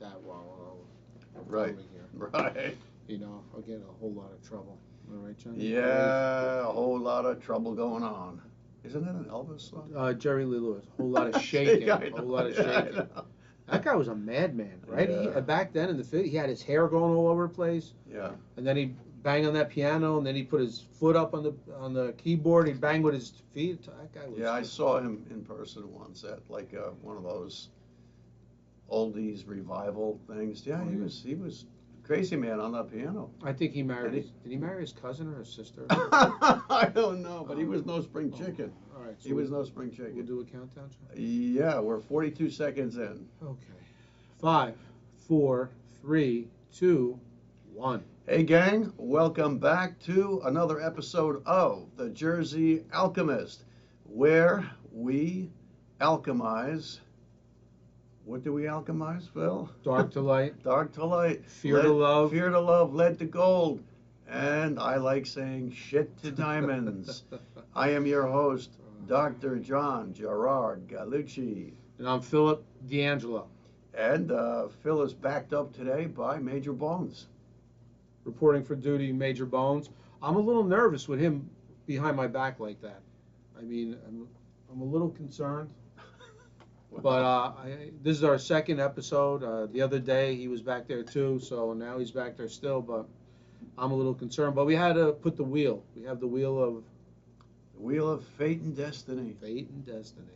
that while I'm Right. filming here. Right. You know, I'll get in a whole lot of trouble. All right, John? Yeah, a whole lot of trouble going on. Isn't that an Elvis song? Jerry Lee Lewis. A whole lot of See, shaking. I A whole know, lot of yeah, I shaking. know. That guy was a madman, right? Yeah. Back then in the 50s, he had his hair going all over the place, Yeah. and then he'd bang on that piano, and then he'd put his foot up on the keyboard. He'd bang with his feet. That guy was. Yeah, I saw him in person once at like one of those oldies revival things. Yeah, Oh, he was crazy man on that piano. I think he married. And he- Did he marry his cousin or his sister? I don't know, but he was no spring chicken. All right, so He was no spring we'll chicken. do a countdown, John? Yeah, we're 42 seconds in. Okay. 5, 4, 3, 2, 1. Hey gang, welcome back to another episode of the Jersey Alchemist, where we alchemize. What do we alchemize, Phil? Dark to light. Dark to light. Fear to love. Fear to love, lead to gold. And I like saying shit to diamonds. I am your host, Dr. John Gerard Gallucci. And I'm Philip D'Angelo, And Phil is backed up today by Major Bones. reporting for duty, Major Bones. I'm a little nervous with him behind my back like that. I mean, I'm a little concerned. But this is our second episode. The other day he was back there too, so now he's back there still. But I'm a little concerned. But we had to put the wheel. We have the wheel of The Wheel of Fate and Destiny. fate and destiny.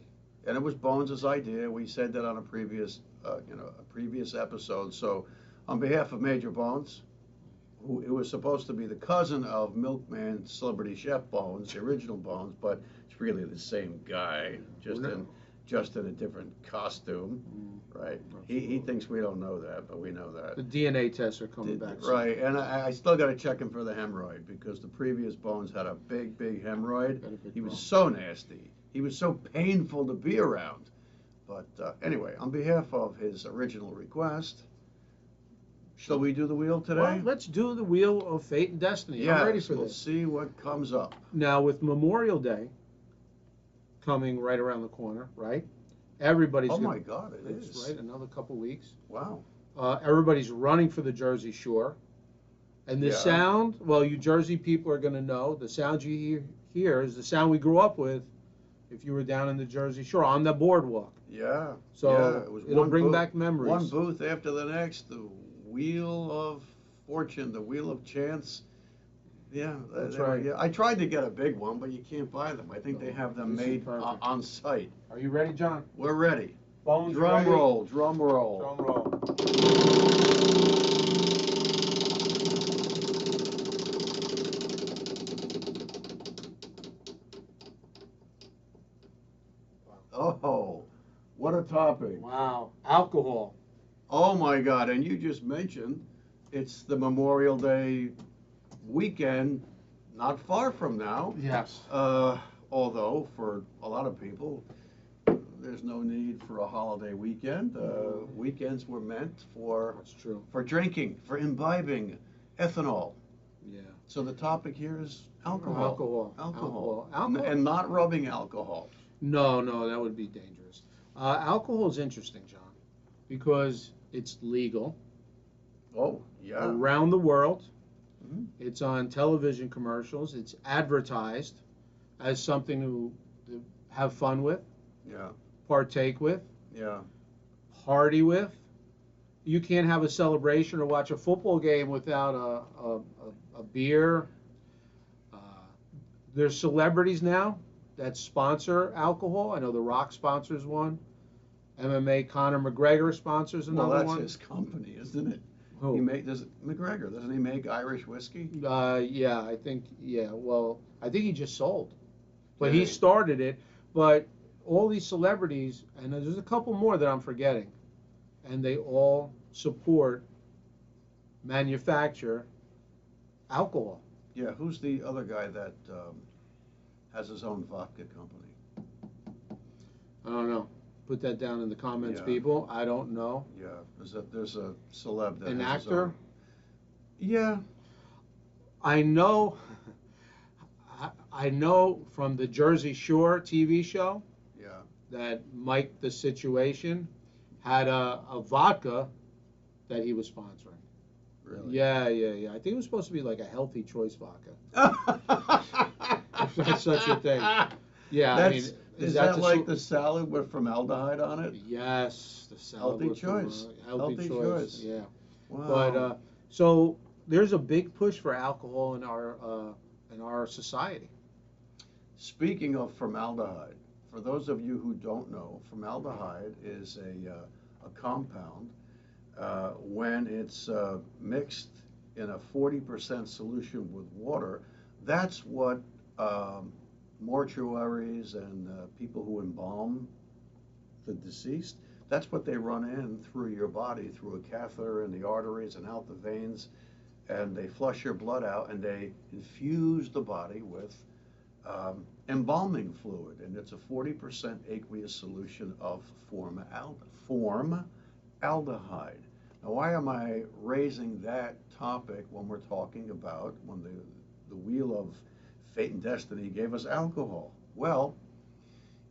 And it was Bones' idea. We said that on a previous episode. So, on behalf of Major Bones, who was supposed to be the cousin of Milkman Celebrity Chef Bones, the original Bones, but it's really the same guy, just in a different costume, right? He thinks we don't know that, but we know that. The DNA tests are coming back soon. Right, and I still got to check him for the hemorrhoid because the previous Bones had a big hemorrhoid. He was so nasty. He was so painful to be around. But anyway, on behalf of his original request, shall we do the wheel today? Well, let's do the wheel of fate and destiny. I'm ready for we'll this. see what comes up. Now, with Memorial Day coming right around the corner, right? Everybody's Oh gonna, my God, it that's is. right. Another couple weeks. Wow. Everybody's running for the Jersey Shore, and the Yeah. sound. Well, you Jersey people are going to know the sound you hear is the sound we grew up with. If you were down in the Jersey Shore on the boardwalk, Yeah. so yeah, it was it'll one bring booth- back memories. One booth after the next, the Wheel of Fortune, the Wheel of Chance. Yeah, That's they were- right. yeah. I tried to get a big one, but you can't buy them. I think they have them This is made perfect. on site. Are you ready, John? We're ready. Bones Drum ready? roll, drum roll. Drum roll. Oh, what a topic. Wow, alcohol. Oh my God, and you just mentioned it's the Memorial Day weekend, not far from now. Yes. Although for a lot of people, there's no need for a holiday weekend. Weekends were meant That's true. for drinking, for imbibing ethanol. Yeah. So the topic here is alcohol. Alcohol. And not rubbing alcohol. No, that would be dangerous. Alcohol is interesting, John, because it's legal Oh, yeah. around the world. Mhm. It's on television commercials. It's advertised as something to have fun with, Yeah, partake with, yeah. party with. You can't have a celebration or watch a football game without a beer. There's celebrities now that sponsor alcohol. I know The Rock sponsors one. MMA Conor McGregor sponsors Well, another that's one. his company, isn't it? Who? McGregor, doesn't he make Irish whiskey? Yeah, I think. Yeah, well, I think he just sold, but Did he he? started it. But all these celebrities, and there's a couple more that I'm forgetting, and they all support, manufacture alcohol. Yeah, who's the other guy that has his own vodka company? I don't know. Put that down in the comments, Yeah. people. I don't know. Yeah, there's a celeb that An has his actor? own. Yeah, I know. I know from the Jersey Shore TV show yeah. that Mike the Situation had a vodka that he was sponsoring. Really? Yeah. I think it was supposed to be like a healthy choice vodka. If that's such a thing. Yeah, I mean, Is that's that a like the salad with formaldehyde on it? yes, the salad Healthy with choice. healthy choice. Yeah, Wow. but so there's a big push for alcohol in our society. Speaking of formaldehyde, for those of you who don't know, formaldehyde is a compound when it's mixed in a 40% solution with water. That's what mortuaries and people who embalm the deceased, that's what they run in through your body, through a catheter in the arteries and out the veins, and they flush your blood out and they infuse the body with embalming fluid, and it's a 40% aqueous solution of formaldehyde. Now, why am I raising that topic when we're talking about when the wheel of fate and destiny gave us alcohol? Well,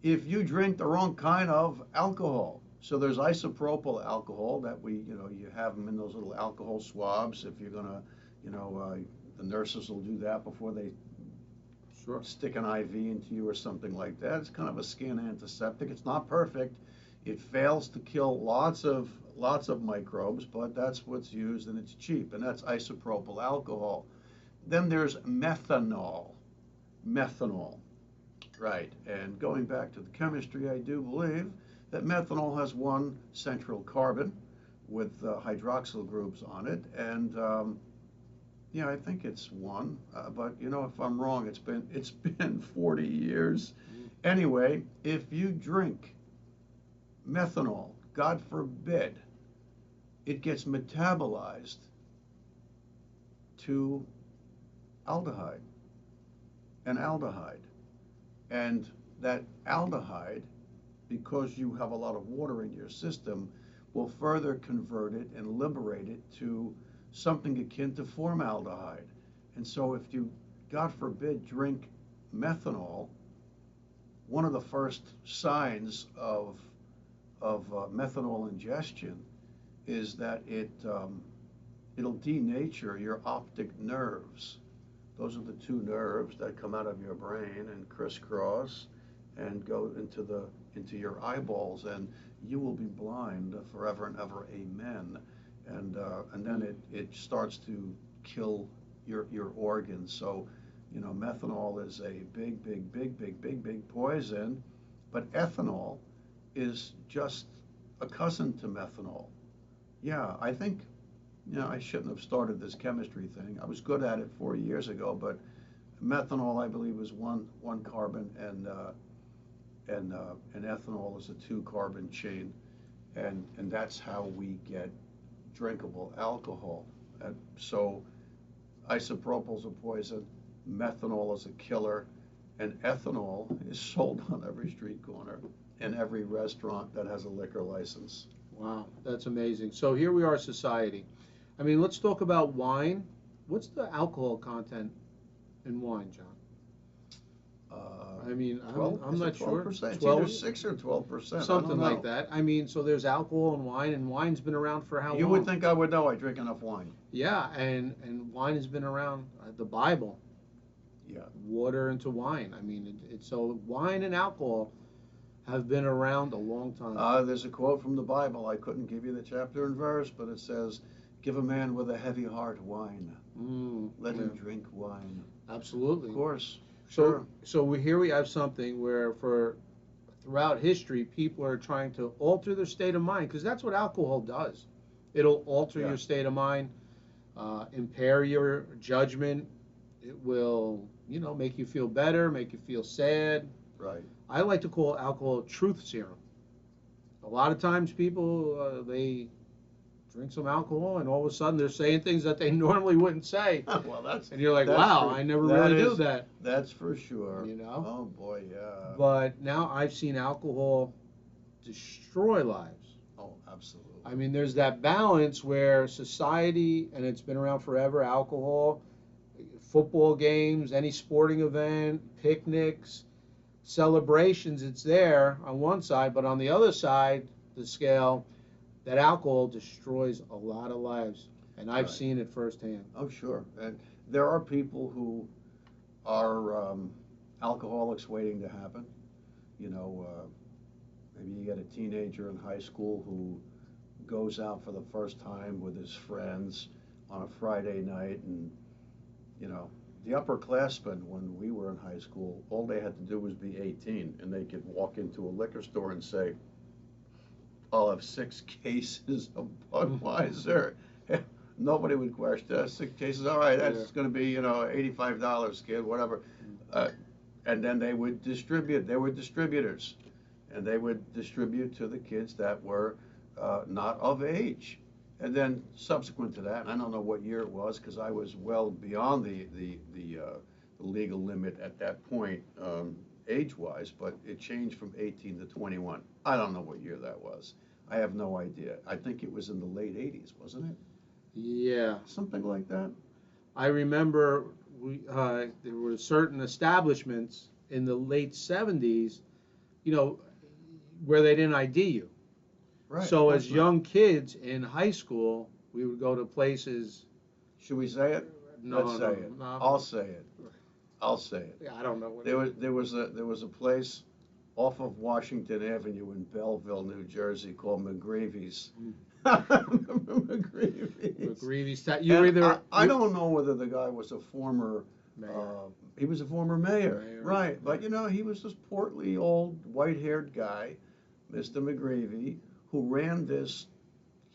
if you drink the wrong kind of alcohol, so there's isopropyl alcohol that you have them in those little alcohol swabs. If you're gonna, the nurses will do that before they stick an IV into you or something like that. It's kind of a skin antiseptic. It's not perfect. It fails to kill lots of microbes, but that's what's used and it's cheap, and that's isopropyl alcohol. Then there's methanol. Right, and going back to the chemistry, I do believe that methanol has one central carbon with hydroxyl groups on it, and yeah, I think it's one, but if I'm wrong, it's been 40 years. Anyway, if you drink methanol, God forbid, it gets metabolized to aldehyde and aldehyde. And that aldehyde, because you have a lot of water in your system, will further convert it and liberate it to something akin to formaldehyde. And so if you, God forbid, drink methanol, one of the first signs of methanol ingestion is that it'll denature your optic nerves. Those are the two nerves that come out of your brain and crisscross and go into your eyeballs, and you will be blind forever and ever. Amen. And then it starts to kill your organs. So, methanol is a big poison, but ethanol is just a cousin to methanol. Yeah, I think, I shouldn't have started this chemistry thing. I was good at it 4 years ago, but methanol, I believe, is one carbon, and ethanol is a 2-carbon chain, and that's how we get drinkable alcohol. And so isopropyl is a poison, methanol is a killer, and ethanol is sold on every street corner in every restaurant that has a liquor license. Wow, that's amazing. So here we are, society. I mean, let's talk about wine. What's the alcohol content in wine, John? I mean, I'm not sure. 12%. It's either 6 or 12%. Something like that. I mean, so there's alcohol in wine, and wine's been around for how long? You would think I would know. I drink enough wine. Yeah, and wine has been around. The Bible. Yeah. Water into wine. I mean, so wine and alcohol have been around a long time. There's a quote from the Bible. I couldn't give you the chapter and verse, but it says, "Give a man with a heavy heart wine. Let him drink wine." Absolutely. Of course. Sure. So here we have something where throughout history, people are trying to alter their state of mind, because that's what alcohol does. It'll alter your state of mind, impair your judgment. It will, make you feel better, make you feel sad. Right. I like to call alcohol truth serum. A lot of times people, they drink some alcohol and all of a sudden they're saying things that they normally wouldn't say. Well, and you're like, wow, I never really knew that. That's for sure. Oh boy, yeah. But now I've seen alcohol destroy lives. Oh, absolutely. I mean, there's that balance where society, and it's been around forever, alcohol, football games, any sporting event, picnics, celebrations, it's there on one side, but on the other side, the scale, that alcohol destroys a lot of lives, and I've Right. seen it firsthand. Oh, sure. And there are people who are alcoholics waiting to happen. You know, maybe you get a teenager in high school who goes out for the first time with his friends on a Friday night, and you know, the upperclassmen when we were in high school, all they had to do was be 18, and they could walk into a liquor store and say, "I'll have 6 cases of Budweiser." Nobody would question that. 6 cases, all right, that's Yeah. going to be, you know, $85, kid, whatever. Uh, and then they would distribute. They were distributors, and they would distribute to the kids that were not of age. And then subsequent to that, and I don't know what year it was because I was well beyond the legal limit at that point, age-wise, but it changed from 18 to 21. I don't know what year that was. I have no idea. I think it was in the late 80s, wasn't it? Yeah, Something like that. I remember there were certain establishments in the late 70s, you know, where they didn't ID you. Right. So of as course not. young kids in high school, we would go to places. Should we say it? No, Let's no, say it. no. I'll say it. I'll say it. Yeah, I don't know what. There was a place off of Washington Avenue in Belleville, New Jersey, called McGreevy's. McGreevy's. McGreevy's. I don't know whether the guy was a former. Mayor. He was a former mayor, Mayor, right? But yeah. you know, he was this portly old white-haired guy, Mr. McGreevy, who ran this,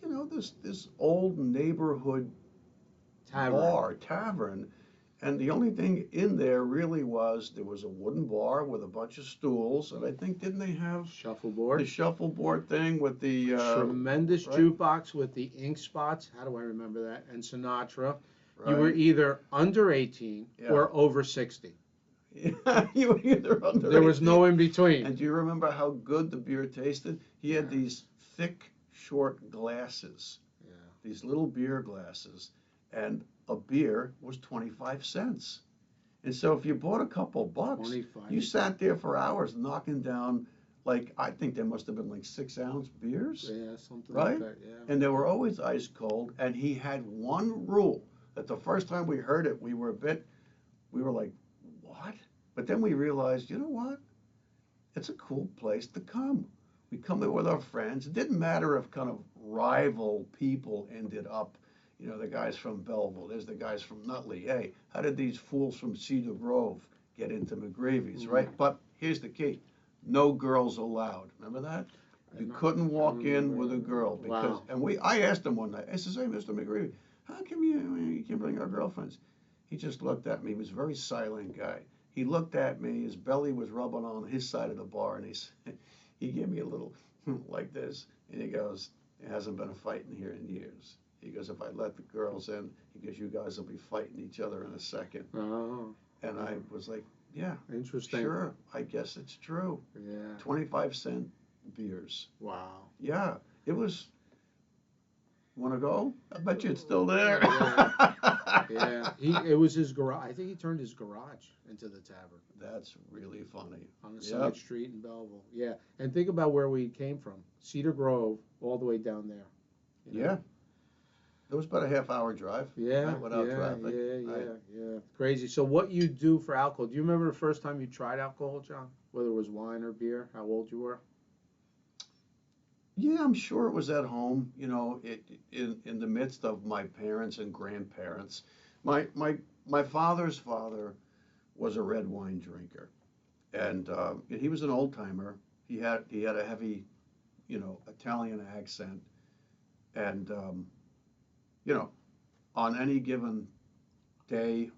you know, this old neighborhood tavern, and the only thing in there really was there was a wooden bar with a bunch of stools, and I think didn't they have the Shuffleboard. shuffleboard thing with the Tremendous right? jukebox with the ink spots. How do I remember that? And Sinatra. You were Right? either under 18 Yeah. or over 60. Yeah, you were either under. There was 18. no in between. And do you remember how good the beer tasted? He had these thick, short glasses, Yeah. these little beer glasses, and a beer was 25 cents. And so if you bought a couple bucks, 25. you sat there for hours knocking down, like, I think there must have been like 6-ounce beers. Yeah, something Right? like that. Yeah. And they were always ice cold. And he had one rule that the first time we heard it, we were like, what? But then we realized, you know what? It's a cool place to come. We come there with our friends. It didn't matter if kind of rival people ended up, you know, the guys from Belleville, there's the guys from Nutley. Hey, how did these fools from Cedar Grove get into McGreevy's, right? But here's the key. No girls allowed. Remember that? You couldn't walk in with a girl because, Wow. and I asked him one night, I said, hey, Mr. McGreevy, how come you can bring our girlfriends? He just looked at me. He was a very silent guy. He looked at me. His belly was rubbing on his side of the bar, and he gave me a little like this, and he goes, "There hasn't been a fight in here in years." He goes, "If I let the girls in, he goes, you guys will be fighting each other in a second." Oh, And I was like, "Yeah, interesting. sure. I guess it's true." Yeah. 25-cent beers. Wow. Yeah, it was. Want to go? I bet you it's still there. Yeah. It was his garage. I think he turned his garage into the tavern That's really funny. on a Yep. side street in Belleville. Yeah. And think about where we came from. Cedar Grove, all the way down there. You know? Yeah. It was about a half-hour drive. Yeah, right, without yeah, traffic. yeah, Right. yeah. Crazy. So what you do for alcohol? Do you remember the first time you tried alcohol, John? Whether it was wine or beer? How old you were? Yeah, I'm sure it was at home, you know, in the midst of my parents and grandparents. My father's father was a red wine drinker, and he was an old timer. He had a heavy, you know, Italian accent, and you know, on any given day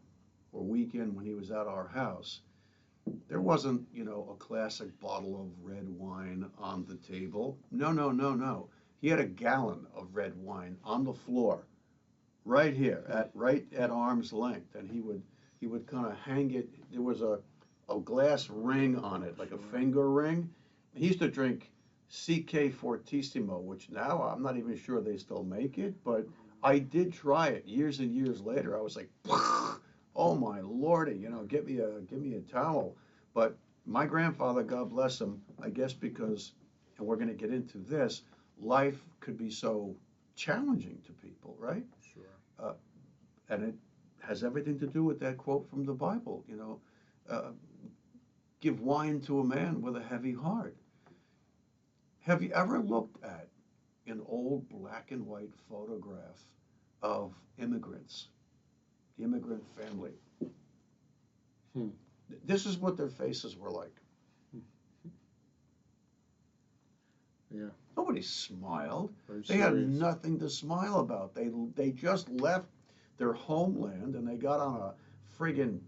or weekend when he was at our house, there wasn't, you know, a classic bottle of red wine on the table. No, no, no, no. He had a gallon of red wine on the floor, right here, right at arm's length, and he would kind of hang it. There was a glass ring on it, like a finger ring. He used to drink CK Fortissimo, which now I'm not even sure they still make it, but I did try it years and years later. I was like, oh my lordy, you know, give me a towel. But my grandfather, God bless him, I guess because, and we're going to get into this, life could be so challenging to people, right? Sure. And it has everything to do with that quote from the Bible, give wine to a man with a heavy heart. Have you ever looked at an old black and white photograph of immigrants, the immigrant family? Hmm. This is what their faces were like. Yeah. Nobody smiled. Very They had serious. nothing to smile about. They just left their homeland and they got on a friggin'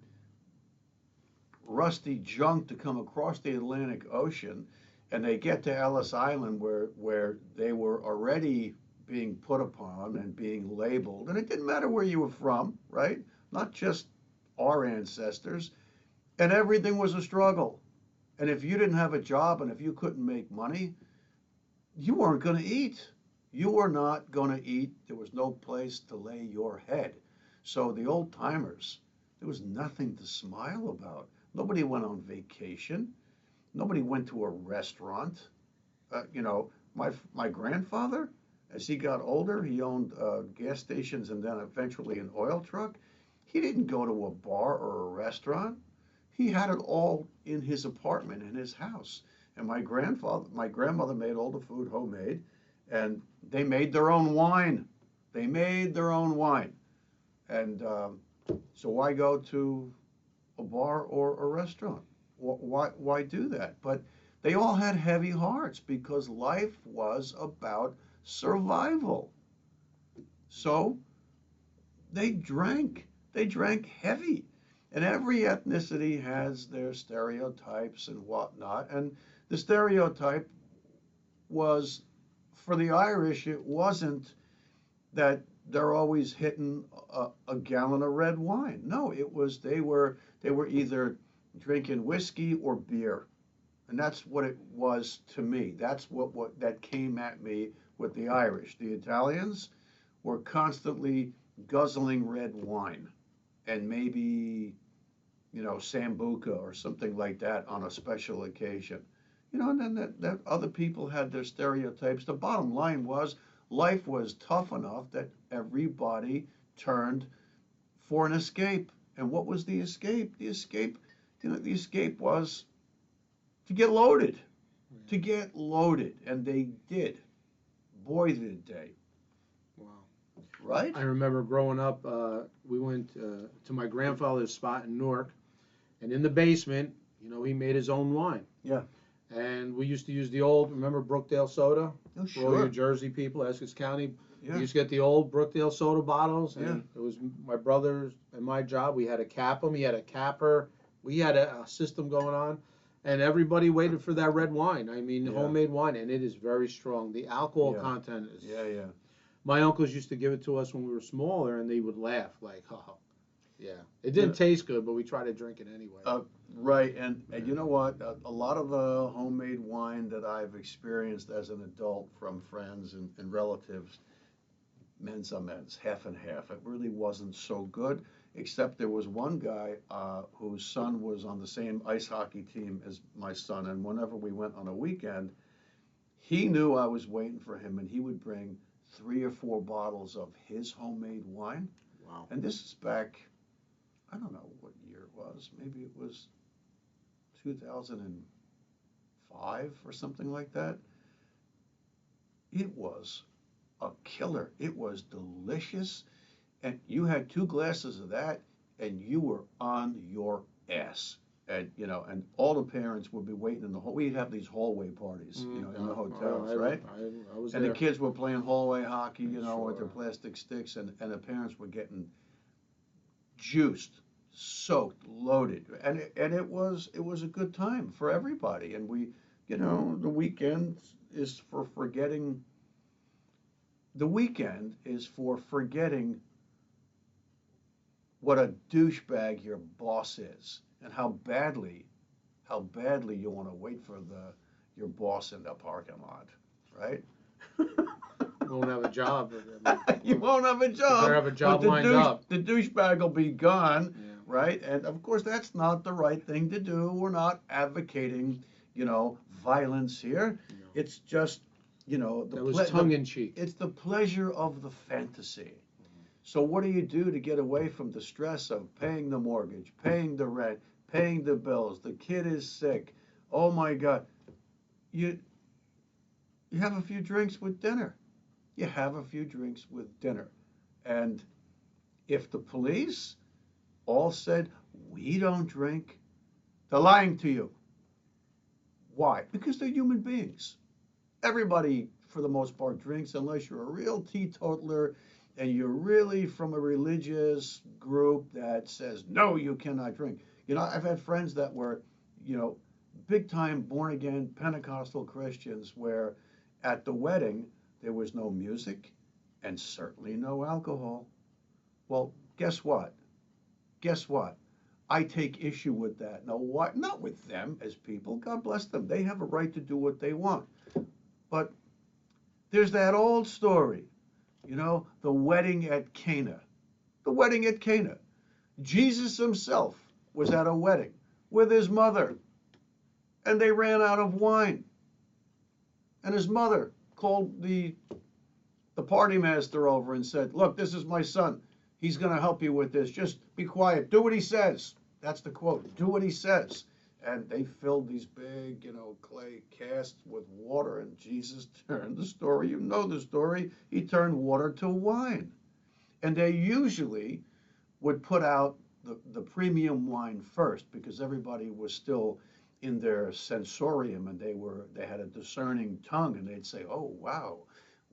rusty junk to come across the Atlantic Ocean, and they get to Ellis Island where they were already being put upon and being labeled. And it didn't matter where you were from, right? Not just our ancestors. And everything was a struggle. And if you didn't have a job and if you couldn't make money, you weren't going to eat. You were not going to eat. There was no place to lay your head. So the old timers, there was nothing to smile about. Nobody went on vacation. Nobody went to a restaurant. My grandfather, as he got older, he owned gas stations and then eventually an oil truck. He didn't go to a bar or a restaurant. He had it all in his apartment, in his house. And my grandmother made all the food homemade, and they made their own wine. They made their own wine. And so why go to a bar or a restaurant? Why do that? But they all had heavy hearts because life was about survival. So they drank. They drank heavy. And every ethnicity has their stereotypes and whatnot. And the stereotype was, for the Irish, it wasn't that they're always hitting a gallon of red wine. No, it was they were either drinking whiskey or beer. And that's what it was to me. That's what that came at me with the Irish. The Italians were constantly guzzling red wine and maybe, Sambuca or something like that on a special occasion. And then that other people had their stereotypes. The bottom line was life was tough enough that everybody turned for an escape. And what was the escape? The escape was to get loaded, and they did. Boy, did they. Wow. Right? I remember growing up, we went to my grandfather's spot in Newark, and in the basement, he made his own wine. Yeah. And we used to use the old, remember Brookdale soda? Oh, For all sure. you Jersey people, Essex County. Yeah. We used to get the old Brookdale soda bottles, and Yeah. it was my brother's and my job. We had to cap them. He had a capper. We had a system going on, and everybody waited for that red wine. I mean, Yeah. homemade wine, and it is very strong. The alcohol Yeah. content is. Yeah. My uncles used to give it to us when we were smaller, and they would laugh like, "Oh, yeah." It didn't taste good, but we tried to drink it anyway. Right, and you know what? A lot of the homemade wine that I've experienced as an adult from friends and relatives, men's half and half. It really wasn't so good, except there was one guy whose son was on the same ice hockey team as my son, and whenever we went on a weekend, he knew I was waiting for him, and he would bring 3 or 4 bottles of his homemade wine. Wow. And this is back, I don't know what year it was. Maybe it was 2005 or something like that. It was a killer. It was delicious. And you had 2 glasses of that and you were on your ass. And, and all the parents would be waiting in the hall. We'd have these hallway parties, in the hotels, right? I was And there. the kids were playing hallway hockey, Sure. with their plastic sticks, and the parents were getting juiced, soaked, loaded, and it was a good time for everybody. And we, the weekend is for forgetting. The weekend is for forgetting what a douchebag your boss is, and how badly you want to wait for your boss in the parking lot, right? Won't have a job. You won't have a job. Better have a job but the lined up. The douchebag will be gone, Yeah. right? And of course, that's not the right thing to do. We're not advocating, violence here. No. It's just you know, That was tongue in cheek. it's the pleasure of the fantasy. So what do you do to get away from the stress of paying the mortgage, paying the rent, paying the bills? The kid is sick. Oh my God. You you have a few drinks with dinner. You have a few drinks with dinner. And if the police all said, we don't drink, they're lying to you. Why? Because they're human beings. Everybody, for the most part, drinks unless you're a real teetotaler and you're really from a religious group that says, no, you cannot drink. You know, I've had friends that were, you know, big time born again Pentecostal Christians where at the wedding there was no music and certainly no alcohol. Well, guess what? Guess what? I take issue with that. Now, what? Not with them as people. God bless them. They have a right to do what they want. But there's that old story, you know, the wedding at Cana. The wedding at Cana. Jesus himself was at a wedding with his mother, and they ran out of wine. And his mother called the party master over and said, look, this is my son. He's going to help you with this. Just be quiet. Do what he says. That's the quote. Do what he says. And they filled these big, you know, clay casts with water, and Jesus turned the story. You know the story. He turned water to wine. And they usually would put out the premium wine first because everybody was still in their sensorium and they had a discerning tongue, and they'd say, oh, wow,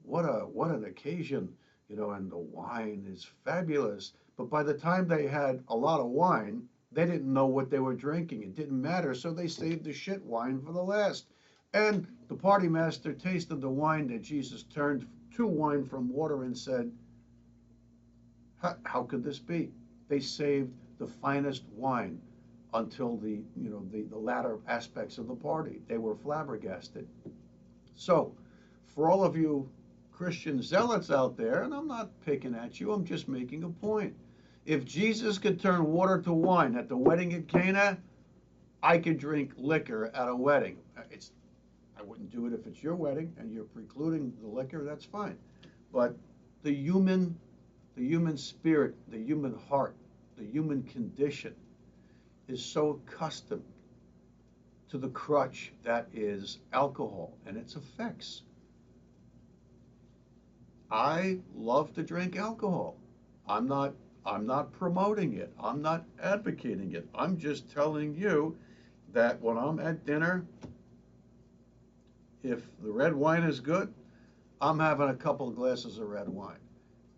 what an occasion, you know, and the wine is fabulous. But by the time they had a lot of wine, they didn't know what they were drinking. It didn't matter, so they saved the shit wine for the last. And the party master tasted the wine that Jesus turned to wine from water and said, how could this be? They saved the finest wine until the latter aspects of the party. They were flabbergasted. So, for all of you Christian zealots out there, and I'm not picking at you, I'm just making a point. If Jesus could turn water to wine at the wedding at Cana, I could drink liquor at a wedding. I wouldn't do it if it's your wedding and you're precluding the liquor, that's fine. But the human spirit, the human heart, the human condition is so accustomed to the crutch that is alcohol and its effects. I love to drink alcohol. I'm not promoting it. I'm not advocating it. I'm just telling you that when I'm at dinner, if the red wine is good, I'm having a couple of glasses of red wine.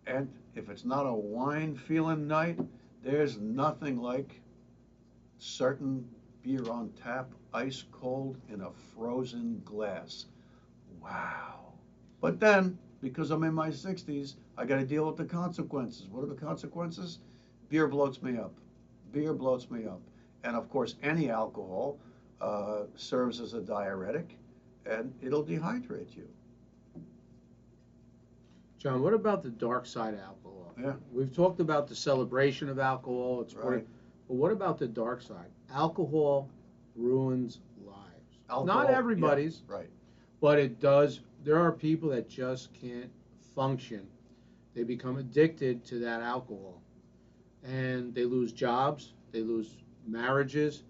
And if it's not a wine feeling night, there's nothing like certain beer on tap, ice cold in a frozen glass. Wow. But then, because I'm in my 60s, I got to deal with the consequences. What are the consequences? Beer bloats me up. Beer bloats me up. And of course, any alcohol serves as a diuretic, and it'll dehydrate you. John, what about the dark side of alcohol? Yeah. We've talked about the celebration of alcohol. It's right. But what about the dark side? Alcohol ruins lives. Alcohol, Not everybody's. Yeah, right. But it does. There are people that just can't function. They become addicted to that alcohol. And they lose jobs, they lose marriages,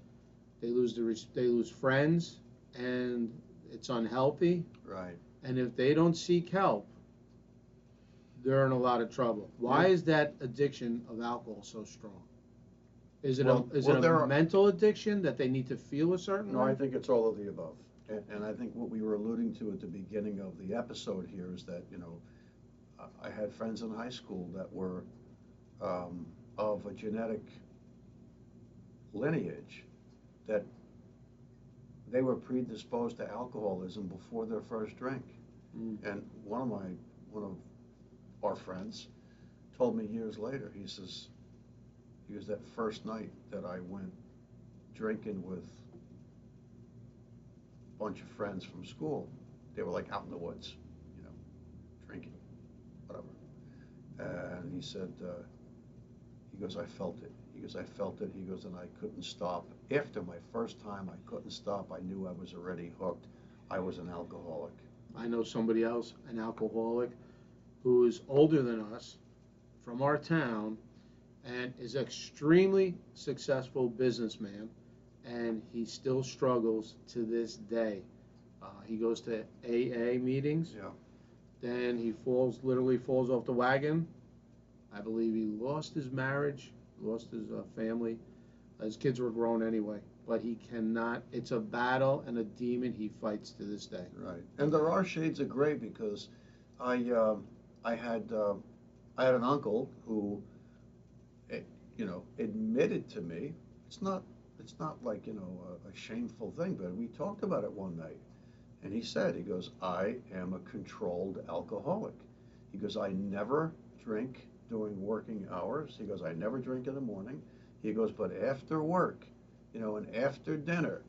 they lose friends, and it's unhealthy. Right. And if they don't seek help, they're in a lot of trouble. Why is that addiction of alcohol so strong? Is it a mental addiction that they need to feel a certain way? No, I think it's all of the above. And I think what we were alluding to at the beginning of the episode here is that, you know, I had friends in high school that were of a genetic lineage that they were predisposed to alcoholism before their first drink. And one of our friends told me years later, he says, that first night that I went drinking with a bunch of friends from school, they were like out in the woods, you know, drinking, whatever. And he said, he goes, I felt it. He goes, I felt it. He goes, and I couldn't stop. After my first time, I couldn't stop. I knew I was already hooked. I was an alcoholic. I know somebody else, an alcoholic, who is older than us, from our town, and is extremely successful businessman, and he still struggles to this day. He goes to AA meetings. Yeah. Then he literally falls off the wagon. I believe he lost his marriage, lost his family. His kids were grown anyway, but he cannot. It's a battle and a demon he fights to this day. Right. And there are shades of gray because I I had an uncle who, admitted to me. It's not like a shameful thing, but we talked about it one night, and he goes, I am a controlled alcoholic. He goes, I never drink during working hours. He goes, I never drink in the morning. He goes, but after work, and after dinner,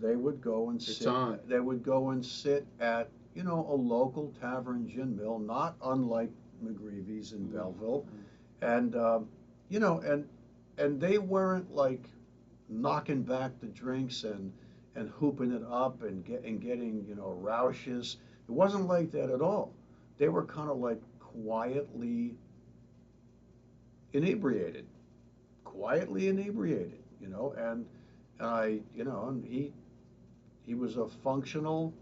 they would go and It's sit. on. They would go and sit at a local tavern gin mill, not unlike McGreevy's in Belleville, and and they weren't like knocking back the drinks and hooping it up and getting roushes. It wasn't like that at all. They were kind of like quietly inebriated, and and he was a functional,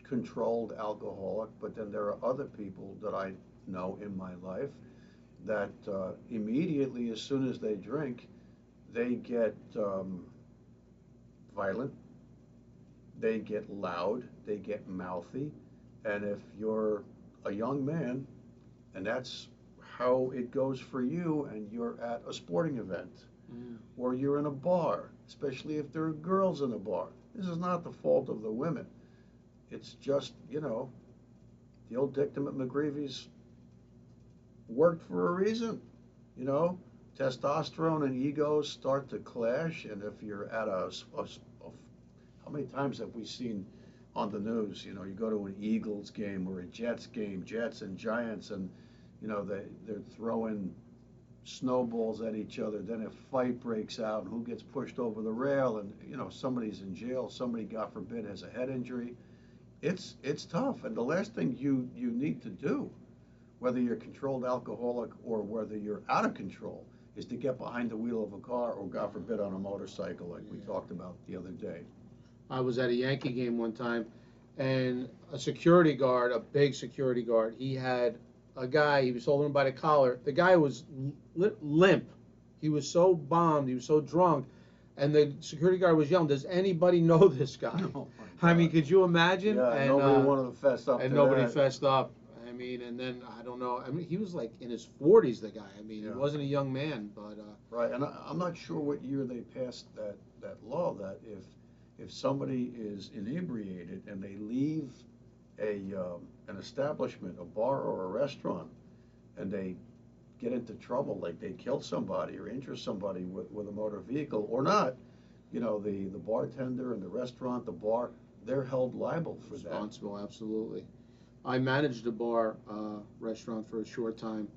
controlled alcoholic. But then there are other people that I know in my life that immediately, as soon as they drink, they get violent, they get loud, they get mouthy, and if you're a young man, and that's how it goes for you, and you're at a sporting event, or you're in a bar, especially if there are girls in a bar. This is not the fault of the women. It's just, the old dictum at McGreevy's worked for a reason. Testosterone and egos start to clash, and if you're at how many times have we seen on the news, you go to an Eagles game or a Jets game, Jets and Giants, and they're throwing snowballs at each other, then a fight breaks out, and who gets pushed over the rail, and somebody's in jail, somebody, God forbid, has a head injury. It's tough, and the last thing you need to do, whether you're a controlled alcoholic or whether you're out of control, is to get behind the wheel of a car or, God forbid, on a motorcycle like we talked about the other day. I was at a Yankee game one time, and a security guard, a big security guard, he had a guy, he was holding him by the collar. The guy was limp. He was so bombed, he was so drunk, and the security guard was yelling, does anybody know this guy? Oh, I mean, could you imagine? Yeah, and nobody wanted to fess up and to nobody that. fessed up. I mean, and then, I don't know, I mean, he was like in his 40s, the guy. I mean, Yeah. he wasn't a young man, but... Right, and I'm not sure what year they passed that law, that if somebody is inebriated and they leave an establishment, a bar or a restaurant, and they get into trouble, like they killed somebody or injure somebody with a motor vehicle or not, the bartender and the restaurant, the bar, they're held liable for that. Responsible, absolutely. I managed a bar restaurant for a short time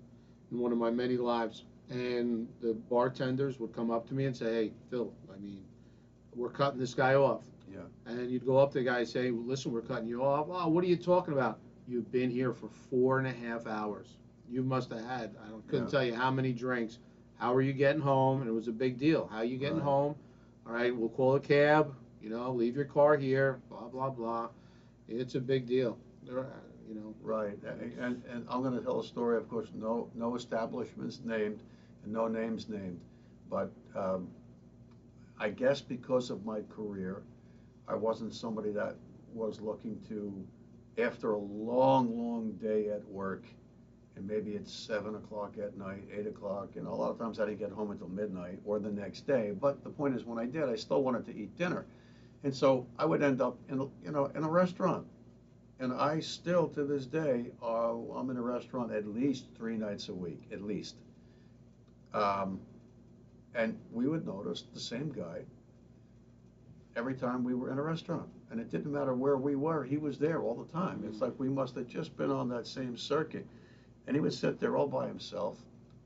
in one of my many lives, and the bartenders would come up to me and say, hey, Phil, I mean, we're cutting this guy off. Yeah. And you'd go up to the guy and say, listen, we're cutting you off. Oh, what are you talking about? You've been here for 4.5 hours. You must have had, couldn't tell you how many drinks. How are you getting home? And it was a big deal. How are you getting home? All right, we'll call a cab, leave your car here, blah, blah, blah. It's a big deal. Right, and I'm going to tell a story, of course, no establishments named and no names named, but I guess because of my career, I wasn't somebody that was looking to, after a long, long day at work, and maybe it's 7 o'clock at night, 8 o'clock, and a lot of times I didn't get home until midnight or the next day, but the point is, when I did, I still wanted to eat dinner, and so I would end up in a restaurant. And I still, to this day, I'm in a restaurant at least 3 nights a week, at least. And we would notice the same guy every time we were in a restaurant. And it didn't matter where we were, he was there all the time. It's like we must have just been on that same circuit. And he would sit there all by himself,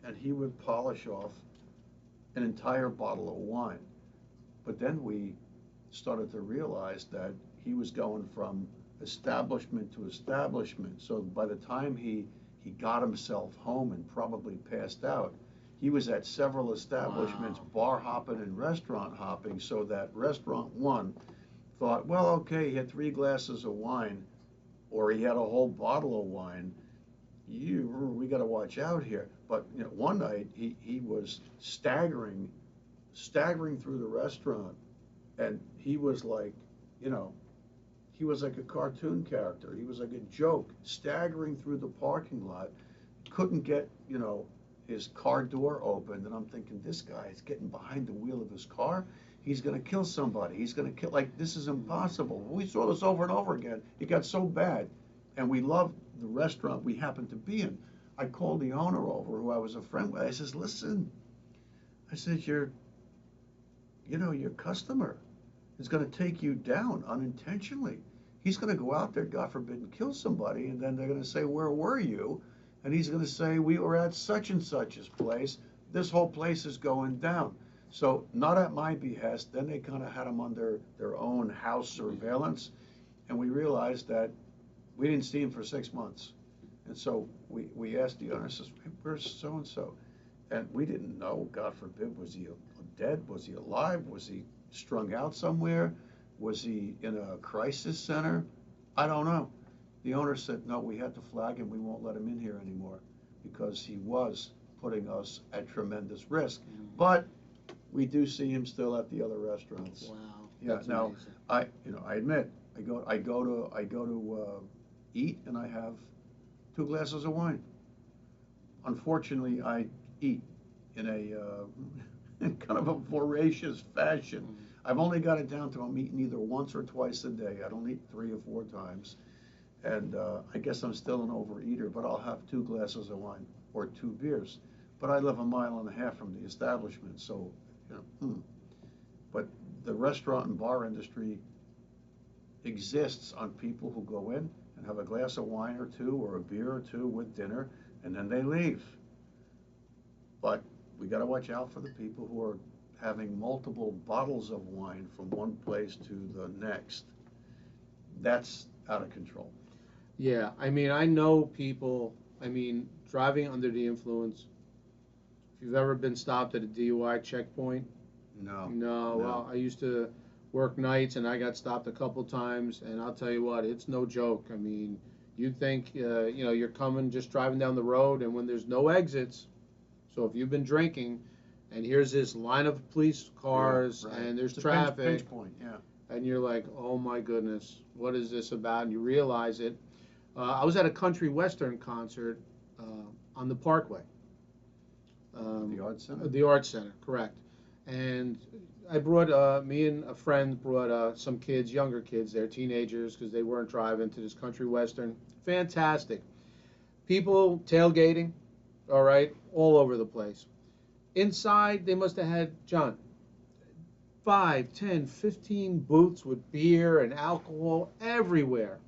and he would polish off an entire bottle of wine. But then we started to realize that he was going from establishment to establishment. So by the time he got himself home and probably passed out, he was at several establishments, Wow. bar hopping and restaurant hopping, so that restaurant one thought, well, okay, he had 3 glasses of wine, or he had a whole bottle of wine. We got to watch out here. But you know, one night he was staggering through the restaurant, and he was like, you know, he was like a cartoon character. He was like a joke, staggering through the parking lot, couldn't get, you know, his car door opened, and I'm thinking, this guy is getting behind the wheel of his car. He's going to kill somebody. He's going to kill, like, this is impossible. We saw this over and over again. It got so bad, and we loved the restaurant we happened to be in. I called the owner over, who I was a friend with. I says, listen, I said, your customer is going to take you down unintentionally. He's going to go out there, God forbid, and kill somebody, and then they're going to say, where were you? And he's going to say, we were at such and such's place. This whole place is going down. So not at my behest. Then they kind of had him under their own house surveillance. And we realized that we didn't see him for 6 months. And so we asked the owner, says, hey, where's so-and-so? And we didn't know, God forbid, was he dead? Was he alive? Was he strung out somewhere? Was he in a crisis center? I don't know. The owner said, no, we had to flag him. We won't let him in here anymore because he was putting us at tremendous risk. But we do see him still at the other restaurants. Wow. Yeah. That's Now, amazing. I admit, I go to eat, and I have 2 glasses of wine. Unfortunately, I eat in a kind of a voracious fashion. I've only got it down to I'm eating either once or twice a day. I don't eat 3 or 4 times. And I guess I'm still an overeater, but I'll have 2 glasses of wine or 2 beers. But I live a mile and a half from the establishment, so, you know, But the restaurant and bar industry exists on people who go in and have a glass of wine or 2 or a beer or 2 with dinner, and then they leave. But we got to watch out for the people who are having multiple bottles of wine from one place to the next. That's out of control. Yeah, I mean, I know people, I mean, driving under the influence. If you've ever been stopped at a DUI checkpoint, no. Well, I used to work nights, and I got stopped a couple times, and I'll tell you what, it's no joke. I mean, you think, you're coming, just driving down the road, and when there's no exits, so if you've been drinking, and here's this line of police cars, Yeah, right. and there's It's a traffic, pinch point, yeah. and you're like, oh my goodness, what is this about? And you realize it. I was at a country western concert on the Parkway. The Arts Center? The Arts Center, correct. And I brought, me and a friend brought some kids, younger kids there, teenagers, because they weren't driving, to this country western. Fantastic. People tailgating, all right, all over the place. Inside, they must have had, John, 5, 10, 15 booths with beer and alcohol everywhere.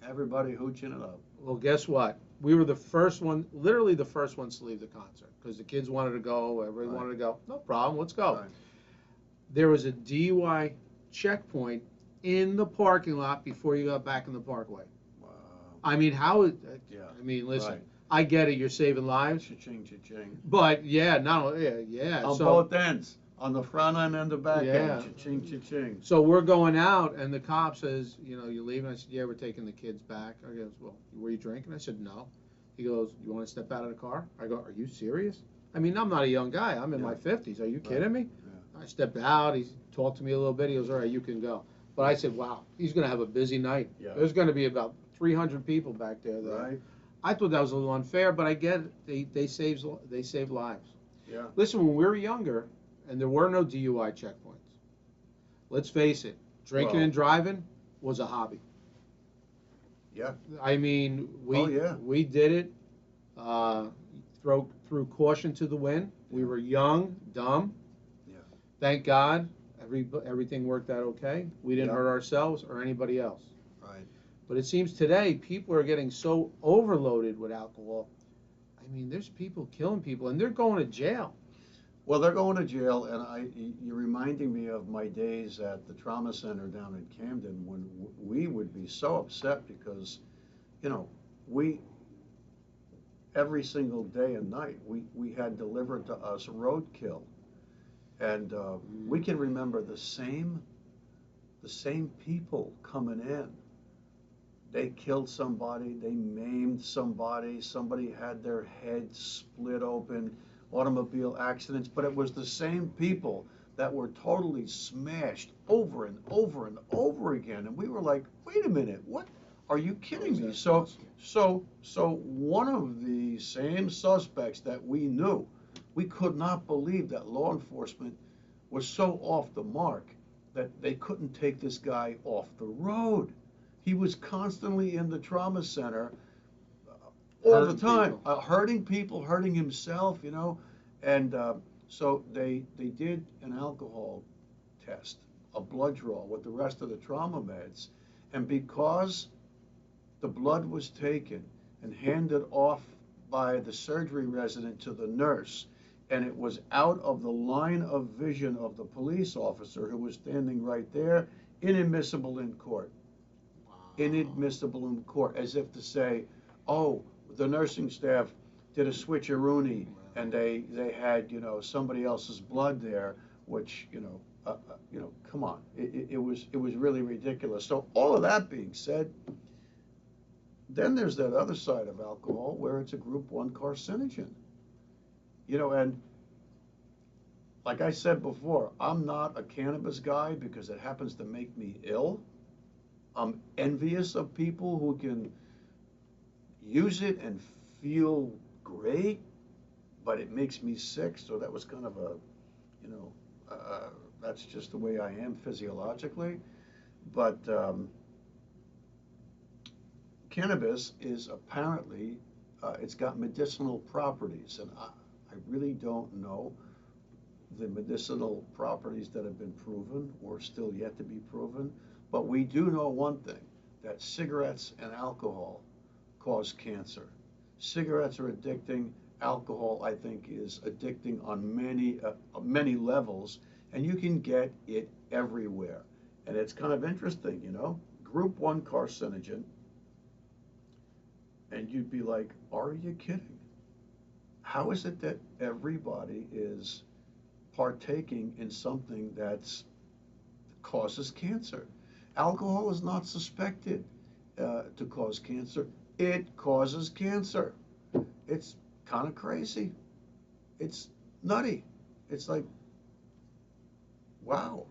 Everybody hooching it up. Well, guess what? We were the first one, literally the first ones to leave the concert, because the kids wanted to go, everybody wanted to go. No problem, let's go. Right. There was a DUI checkpoint in the parking lot before you got back in the Parkway. Wow. I mean, Yeah. I mean, listen, Right. I get it, you're saving lives, Cha-ching, cha-ching. but yeah, not only, yeah. On So, both ends, on the front end and the back Yeah. end, cha-ching, cha-ching. so we're going out, and the cop says, you're leaving? I said, yeah, we're taking the kids back. I goes, well, were you drinking? I said, no. He goes, you want to step out of the car? I go, are you serious? I mean, I'm not a young guy. I'm in my 50s. Are you kidding me? Yeah. I stepped out. He talked to me a little bit. He goes, all right, you can go. But I said, wow, he's going to have a busy night. Yeah. There's going to be about 300 people back there. Right. I thought that was a little unfair, but I get it. They save lives. Yeah. Listen, when we were younger, and there were no DUI checkpoints, let's face it, drinking Well, and driving was a hobby. Yeah. I mean, we did it, threw caution to the wind. We were young, dumb. Yeah. Thank God, everything worked out okay. We didn't hurt ourselves or anybody else. Right. But it seems today people are getting so overloaded with alcohol. I mean, there's people killing people, and they're going to jail. Well, they're going to jail, and you're reminding me of my days at the trauma center down in Camden when we would be so upset because, you know, we, every single day and night, we had delivered to us roadkill. And we can remember the same people coming in. They killed somebody, they maimed somebody, somebody had their head split open, automobile accidents, but it was the same people that were totally smashed over and over and over again. And we were like, wait a minute, what? Are you kidding me? So one of the same suspects that we knew, we could not believe that law enforcement was so off the mark that they couldn't take this guy off the road. He was constantly in the trauma center all the time, hurting people, hurting himself, you know. And so they did an alcohol test, a blood draw with the rest of the trauma meds. And because the blood was taken and handed off by the surgery resident to the nurse, and it was out of the line of vision of the police officer who was standing right there, inadmissible in court. Inadmissible in court, as if to say, oh, the nursing staff did a switcheroony and they had, you know, somebody else's blood there, which, you know, come on, it was really ridiculous. So all of that being said, then there's that other side of alcohol where it's a group 1 carcinogen. You know, and like I said before, I'm not a cannabis guy because it happens to make me ill. I'm envious of people who can use it and feel great, but it makes me sick. So that was kind of a, you know, that's just the way I am physiologically. But cannabis is apparently, it's got medicinal properties, and I really don't know the medicinal properties that have been proven or still yet to be proven. But we do know one thing, that cigarettes and alcohol cause cancer. Cigarettes are addicting. Alcohol, I think, is addicting on many levels, and you can get it everywhere. And it's kind of interesting, you know, group 1 carcinogen, and you'd be like, are you kidding? How is it that everybody is partaking in something that causes cancer? Alcohol is not suspected to cause cancer. It causes cancer. It's kind of crazy. It's nutty. It's like, wow.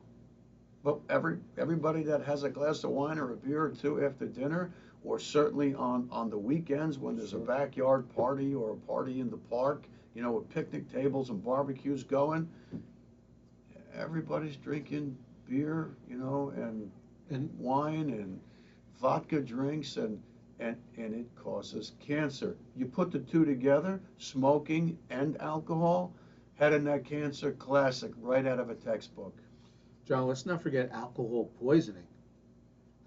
But everybody that has a glass of wine or a beer or two after dinner, or certainly on the weekends when there's a backyard party or a party in the park, you know, with picnic tables and barbecues going, everybody's drinking beer, you know, and wine and vodka drinks, and it causes cancer. You put the two together, smoking and alcohol, head and neck cancer, classic, right out of a textbook. John, let's not forget alcohol poisoning.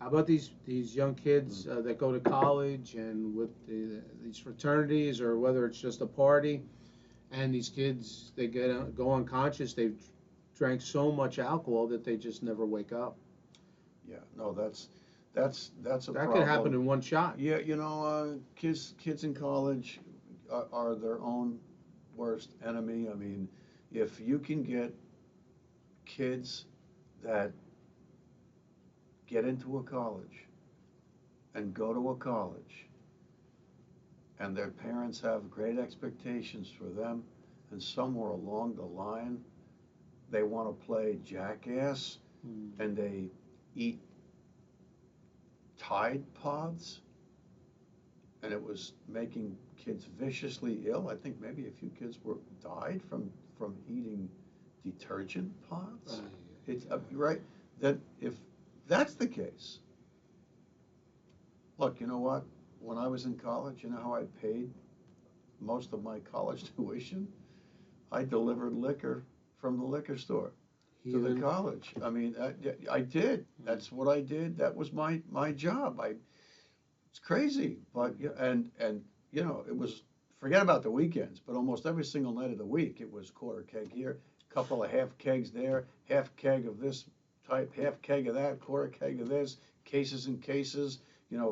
How about these young kids that go to college and with these fraternities, or whether it's just a party, and these kids, they go unconscious. They've drank so much alcohol that they just never wake up. Yeah, no, that's a problem. That could happen in one shot. Yeah, you know, kids in college are their own worst enemy. I mean, if you can get kids that get into a college and go to a college, and their parents have great expectations for them, and somewhere along the line they want to play jackass, and they eat Tide Pods, and it was making kids viciously ill. I think maybe a few kids died from eating detergent pods. It's right. That if that's the case, look, you know what? When I was in college, you know how I paid most of my college tuition? I delivered liquor from the liquor store to the college. I mean, I did. That's what I did. That was my job. It's crazy, but and you know, it was for forget about the weekends, but almost every single night of the week, it was quarter keg here, couple of half kegs there, half keg of this type, half keg of that, quarter keg of this, cases and cases,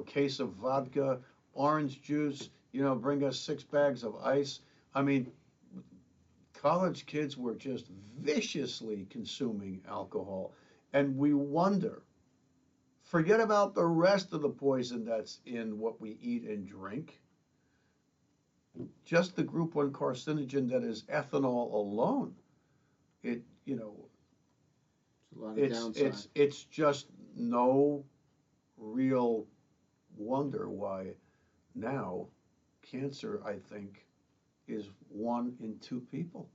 case of vodka, orange juice, bring us 6 bags of ice. I mean, college kids were just viciously consuming alcohol. And we wonder, forget about the rest of the poison that's in what we eat and drink. Just the group 1 carcinogen that is ethanol alone, it's a lot of downside. it's just no real wonder why now cancer, I think, is 1 in 2 people.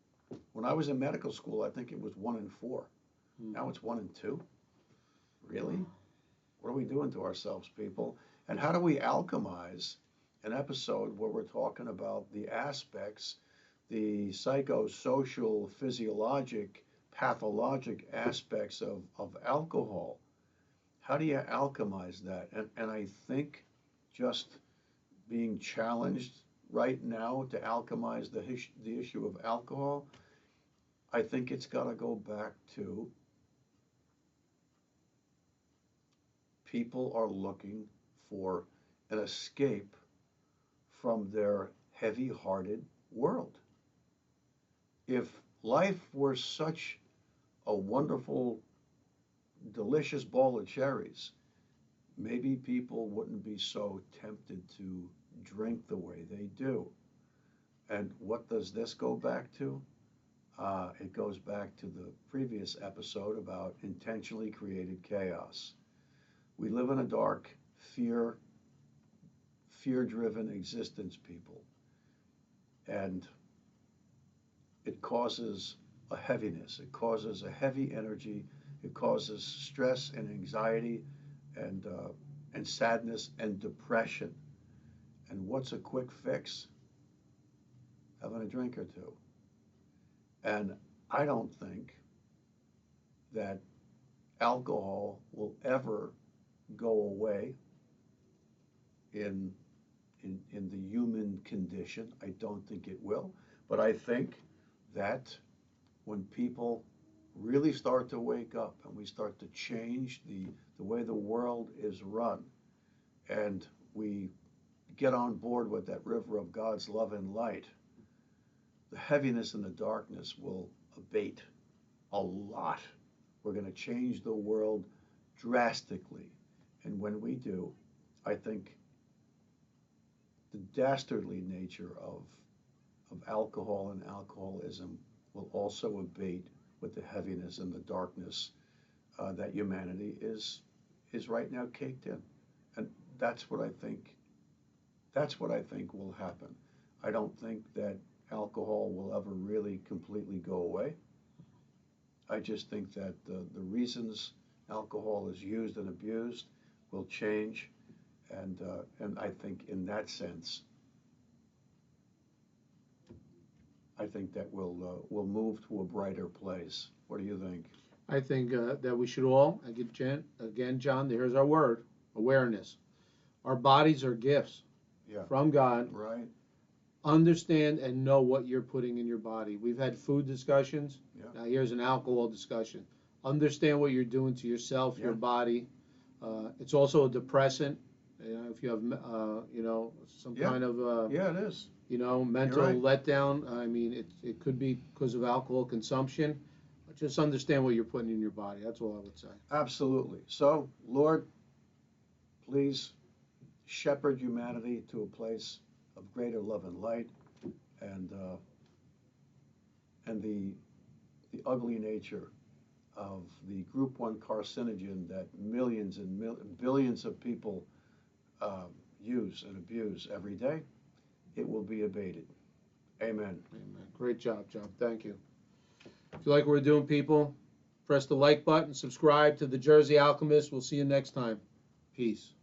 When I was in medical school, I think it was 1 in 4. Now it's 1 in 2. Really? What are we doing to ourselves, people? And how do we alchemize an episode where we're talking about the aspects, the psychosocial, physiologic, pathologic aspects of alcohol? How do you alchemize that? And I think just being challenged right now to alchemize the issue of alcohol, I think it's got to go back to people are looking for an escape from their heavy-hearted world. If life were such a wonderful, delicious bowl of cherries, maybe people wouldn't be so tempted to drink the way they do. And what does this go back to? It goes back to the previous episode about intentionally created chaos. We live in a dark, fear-driven existence, people. And it causes a heaviness. It causes a heavy energy. It causes stress and anxiety and sadness and depression. And what's a quick fix? Having a drink or 2. And I don't think that alcohol will ever go away in the human condition. I don't think it will. But I think that when people really start to wake up and we start to change the way the world is run, and we get on board with that river of God's love and light, the heaviness and the darkness will abate a lot. We're going to change the world drastically. And when we do, I think the dastardly nature of alcohol and alcoholism will also abate with the heaviness and the darkness that humanity is right now caked in. And that's what I think will happen. I don't think that alcohol will ever really completely go away. I just think that the reasons alcohol is used and abused will change, and I think in that sense, I think that we'll move to a brighter place. What do you think? I think that we should all, again, John, there's our word, awareness. Our bodies are gifts from God. Right. Understand and know what you're putting in your body. We've had food discussions. Now here's an alcohol discussion. Understand what you're doing to yourself, your body. It's also a depressant. If you have, some kind of, it is. mental letdown. I mean, it could be because of alcohol consumption. Just understand what you're putting in your body. That's all I would say. Absolutely. So, Lord, please shepherd humanity to a place of greater love and light, and the ugly nature of the group 1 carcinogen that millions and billions of people use and abuse every day, it will be abated. Amen. Amen. Great job, John. Thank you. If you like what we're doing, people, press the like button, subscribe to the Jersey Alchemist. We'll see you next time. Peace.